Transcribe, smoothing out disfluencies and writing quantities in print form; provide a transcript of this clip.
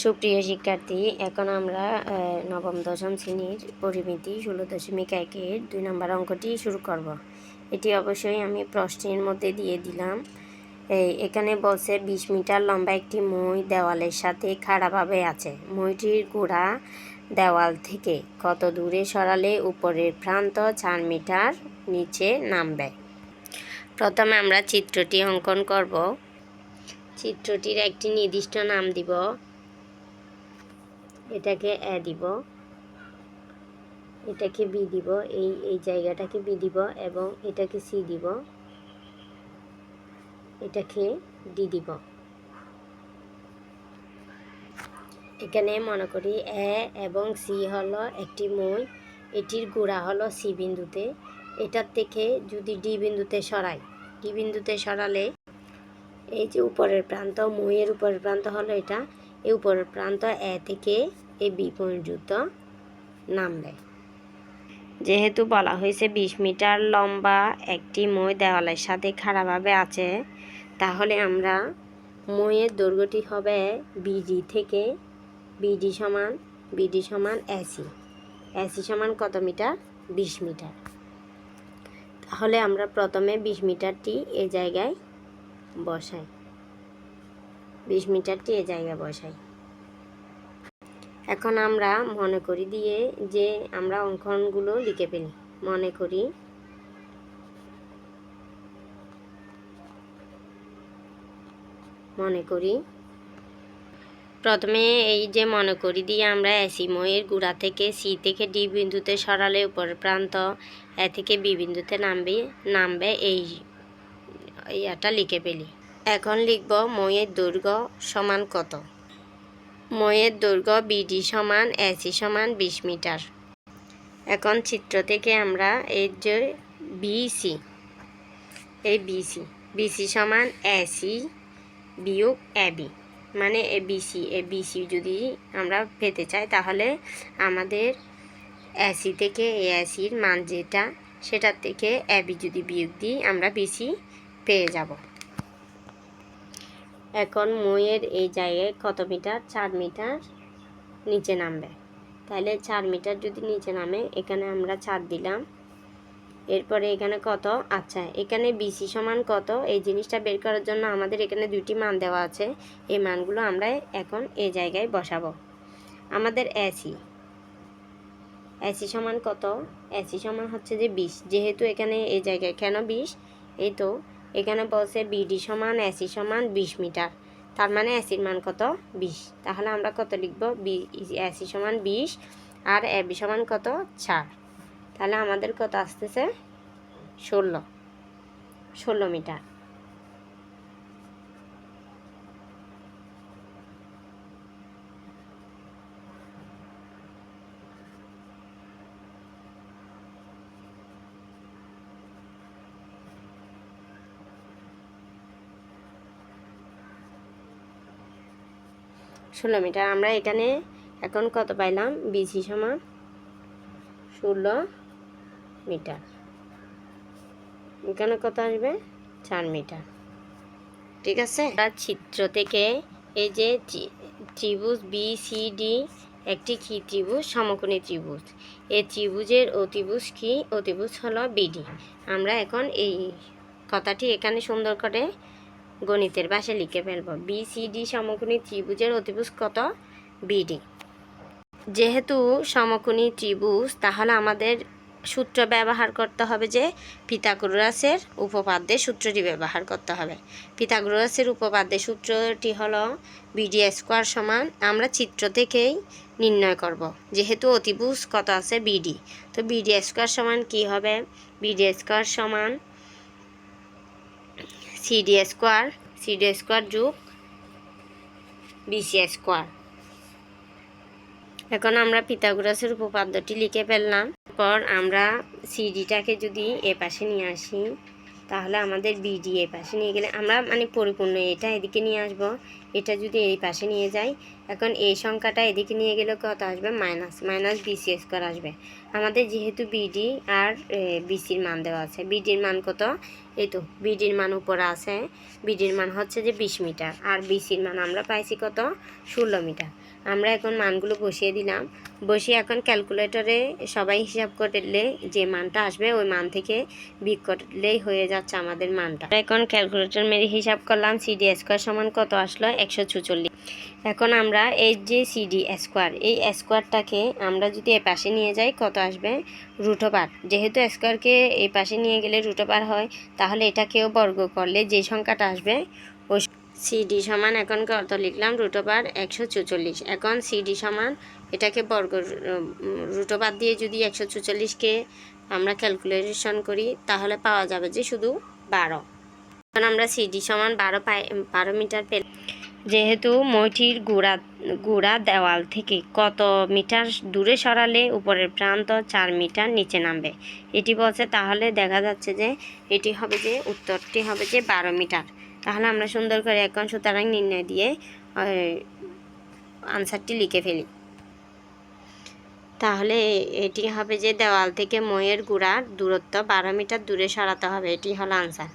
সুপ্রিয় শিক্ষার্থী, এখন আমরা নবম দশম শ্রেণীর পরিমিতি 16.1-এর 2 নম্বর অঙ্কটি শুরু করব। এটি অবশ্যই আমি প্রশ্নের মধ্যে দিয়ে দিলাম। এখানে বলছে 20 মিটার লম্বা একটি মই দেওয়ালের সাথে খাড়াভাবে আছে। মইটির গোড়া দেওয়াল থেকে কত দূরে সরালে উপরের প্রান্ত 4 মিটার নিচে নামবে। প্রথমে আমরা চিত্রটি অঙ্কন করব। চিত্রটির একটি নির্দিষ্ট নাম দিব। এটাকে এ দিব, এটাকে বি দিব, এই জায়গাটাকে বি দিব এবং এটাকে সি দিব, এটাকে ডি দিব। এখানে মনে করি এ এবং সি হলো একটি মই, এটির গোড়া হলো সি বিন্দুতে, এটার থেকে যদি ডি বিন্দুতে সরাই, ডি বিন্দুতে সরালে এই যে উপরের প্রান্ত, মইয়ের উপরের প্রান্ত হলো এটা, এই উপরের প্রান্ত এ থেকে এই বি পর্যন্ত নামবে। যেহেতু বলা হয়েছে 20 মিটার লম্বা একটি মই দেওয়ালের সাথে খাড়াভাবে আছে, তাহলে আমরা মইয়ের দৈর্ঘ্যটি হবে বিডি থেকে বিডি সমান এসি। এসি সমান কত মিটার? 20 মিটার। তাহলে আমরা প্রথমে 20 মিটারটি এই জায়গায় বসাই, 20 মিটারটি এই জায়গায় বসাই। এখন আমরা মনে করি দিয়ে যে আমরা অঙ্কনগুলো লিখে ফেলি। মনে করি প্রথমে এই যে মনে করি দিয়ে আমরা এসি মইয়ের গোড়া থেকে সি থেকে ডি বিন্দুতে সরালে উপরের প্রান্ত এ থেকে বি বিন্দুতে নামবে এইটা লিখে ফেলি। এখন লিখব মইয়ের দৈর্ঘ্য সমান কত। মইয়ের দৈর্ঘ্য বিডি সমান এসি সমান 20 মিটার। এখন চিত্র থেকে আমরা এই যে বিসি, এই বিসি সমান এসি বিয়োগ এবি, মানে এবিসি যদি আমরা পেতে চাই, তাহলে আমাদের এসি থেকে এসির মান যেটা, সেটার থেকে এবি যদি বিয়োগ দিই আমরা বিসি পেয়ে যাব। এখন মইয়ের এই জায়গায় কত মিটার? 4 মিটার নিচে নামবে। তাহলে 4 মিটার যদি নিচে নামে, এখানে আমরা 4 দিলাম। এরপরে এখানে কত? আচ্ছা, এখানে বিসি সমান কত এই জিনিসটা বের করার জন্য আমাদের এখানে দুইটি মান দেওয়া আছে। এই মানগুলো আমরা এখন এই জায়গায় বসাবো। আমাদের এসি সমান কত? এসি সমান হচ্ছে যে 20। যেহেতু এখানে এই জায়গায় কেন 20? এই তো এখানে বলছে বিডি সমান এসি সমান 20 মিটার, তার মানে এসির মান কত? 20। তাহলে আমরা কত লিখব? এসি সমান 20 আর এবি সমান কত? 4। তাহলে আমাদের কত আসতেছে? 16 মিটার। আমরা এখানে এখন কত পাইলাম? বিসি সমান 16 মিটার। এখানে কত আসবে? 4 মিটার। ঠিক আছে। চিত্র থেকে এই যে ত্রিভুজ বিসিডি একটি কি ত্রিভুজ? সমকোণী ত্রিভুজ। এই ত্রিভুজের অতিভুজ কি? অতিভুজ হলো বিডি। আমরা এখন এই কথাটি এখানে সুন্দর করে গণিতের ভাষায় লিখে ফেলব। বিসিডি সমকোণী ত্রিভুজের অতিভুজ কত? বিডি। যেহেতু সমকোণী ত্রিভুজ, তাহলে আমাদের সূত্র ব্যবহার করতে হবে যে পিথাগোরাসের উপপাদ্যের সূত্রটি ব্যবহার করতে হবে। পিথাগোরাসের উপপাদ্যের সূত্রটি হলো বিডি স্কোয়ার সমান, আমরা চিত্র থেকেই নির্ণয় করব। যেহেতু অতিভুজ কত আছে? বিডি। তো বিডি স্কোয়ার সমান কি হবে? বিডি স্কোয়ার সমান সিডি স্কোয়ার যোগ বিসি স্কোয়ার। এখন আমরা পিথাগোরাসের উপপাদ্যটি লিখে ফেললাম। পর আমরা সিডিটাকে যদি এ পাশে নিয়ে আসি, তাহলে আমাদের বিডি এ পাশে নিয়ে গেলে আমরা মানে পরিপূর্ণ এটা এদিকে নিয়ে আসব। এটা যদি এই পাশে নিয়ে যাই, এখন এই সংখ্যাটা এদিকে নিয়ে গেলে কত আসবে? মাইনাস বিসি স্কোয়ার আসবে। আমাদের যেহেতু বিডি আর বিসির মান দেওয়া আছে, বিডির মান কত? এই তো বিডির মান উপরে আছে, বিডির মান হচ্ছে যে 20 মিটার, আর বিসির মান আমরা পাইছি কত? 16 মিটার। আমরা এখন মানগুলো বসিয়ে দিলাম, বসিয়ে এখন ক্যালকুলেটরে সবাই হিসাব করলে যে মানটা আসবে ওই মান থেকে বিয়োগ করলেই হয়ে যাচ্ছে আমাদের মানটা। এখন ক্যালকুলেটর মেরে হিসাব করলাম, সিডি স্কোয়ার সমান কত আসলো? 146। এখন আমরা এই যে সিডি স্কোয়ার, এই স্কোয়ারটাকে আমরা যদি এ পাশে নিয়ে যাই কত আসবে? √। যেহেতু স্কোয়ারকে এই পাশে নিয়ে গেলে √, হয়, তাহলে এটাকেও বর্গ করলে যে সংখ্যাটা আসবে ওই সিডি সমান এখন কত লিখলাম? √146। এখন সিডি সমান এটাকে বর্গ √, দিয়ে যদি 146কে আমরা ক্যালকুলেশন করি তাহলে পাওয়া যাবে যে শুধু 12। এখন আমরা সিডি সমান 12 মিটার পেলাম। যেহেতু মইটির গুড়া দেওয়াল থেকে কত মিটার দূরে সরালে উপরের প্রান্ত 4 মিটার নিচে নামবে এটি বলছে, তাহলে দেখা যাচ্ছে যে এটি হবে যে উত্তরটি হবে যে 12 মিটার। তাহলে আমরা সুন্দর করে এখন সুতরাং নির্ণয় দিয়ে আনসারটি লিখে ফেলি। তাহলে এটি হবে যে দেওয়াল থেকে মইয়ের গুড়ার দূরত্ব 12 মিটার দূরে সরাতে হবে, এটি হলো আনসার।